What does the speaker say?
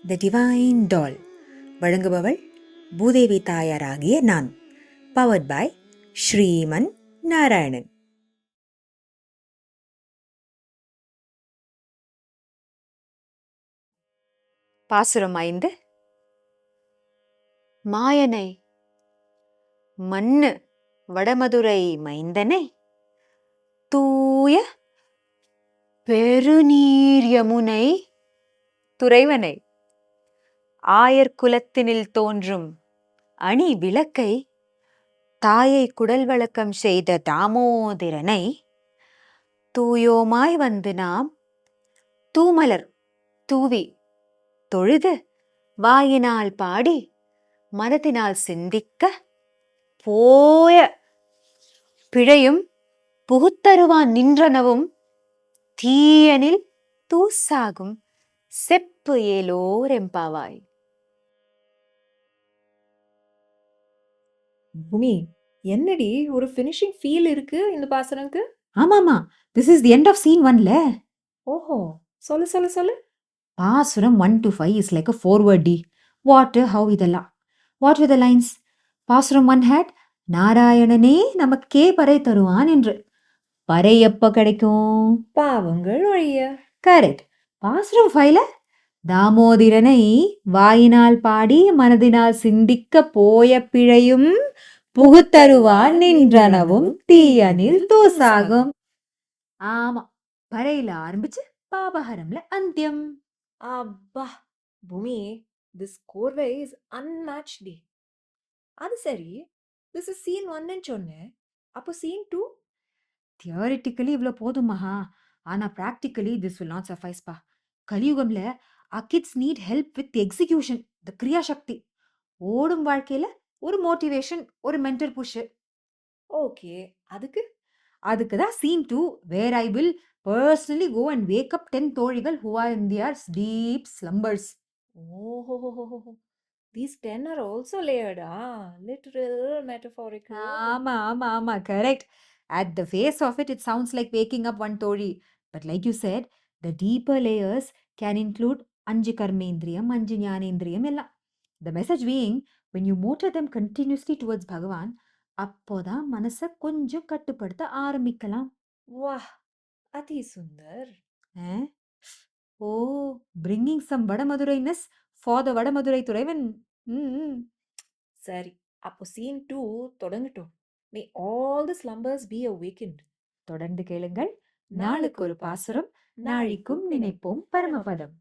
The divine டால். வழங்குபவள் பூதேவி தாயாராகிய நான். Powered by Sriman Narayanan. பாசுரம் 5. மாயனை மண்ணு வடமதுரை மைந்தனை தூய பெருநீர் யமுனை துறைவனை ஆயர்குலத்தினில் தோன்றும் அணி விளக்கை தாயை குடல் வழக்கம் செய்த தாமோதிரனை தூயோமாய் வந்து நாம் தூமலர் தூவி தொழுது வாயினால் பாடி மனத்தினால் சிந்திக்க போய பிழையும் புகுத்தருவான் நின்றனவும் தீயனில் தூசாகும் செப்பு ஏலோர் எம்பாவாய். பூமி, என்னடி ஒரு ஃபினிஷிங் ஃபீல் இருக்கு இந்த பாசனம்க்கு? ஆமாமா, this is the end of scene 1ல. ஓஹோ, சொல்லு சொல்லு சொல்லு. பாசுரம் 1 to 5 is like a forward D. What, how இதெல்லாம். What were the lines? பாசுரம் 1 had நாராயணனே நமக்கே பறை தருவான் என்று. பறை எப்ப கிடைக்கும்? பாவங்கள் ஒழிய. கரெக்ட். பாசுரம் 5ல தாமோதிரனை வாயினால் பாடி மனதினால் சிந்திக்க போய பிழையும் புகுத்தருவான் நின்றனவும் தீயனில் தூசாகும். ஆமா, பறையில ஆரம்பிச்சு பாபஹரம்ல அந்தியம். அப்பா பூமி, திஸ் கோர்வே இஸ் அன்மேட்ச்டு. அது சரி, திஸ் இஸ் சீன் 1ன்னு சொன்னேன். அப்போ சீன் 2? தியரிட்டிக்கலி இவ்வளோ போதுமாஹா, ஆனா practically this will not suffice பா. கலியுகம்ல kids need help with execution, the கிரியா சக்தி. ஓடும் வாழ்க்கையில ஒரு மோட்டிவேஷன், ஒரு மென்டல் புஷ். ஓகே, அதுக்கு தான் scene 2, where I will personally go and wake up 10 தோழிகள் who are in their deep slumbers. ஓஹோ, these 10 are also layered, literal, metaphorical. ஆமா, correct. At the face of it, it sounds like waking up one thori. But like you said, the deeper layers can include anju karmendriyam, anju jnanendriyam எல்லாம். The message being, when you motor them continuously towards Bhagavan, அப்போதான் மனசை கொஞ்சம் கட்டுப்படுத்த ஆரம்பிக்கலாம். வாஹ், அதி சுந்தர். ஓ, bringing some வடமதுரைness for the Vadamadurai துறைவன். சரி, அப்போ scene 2 தொடங்கட்டும். May all the slumbers be awakened. தொடர்ந்து கேளுங்கள். நாளுக்கு ஒரு பாசுரம், நாழிக்கும் நினைப்போம் பரமபதம்.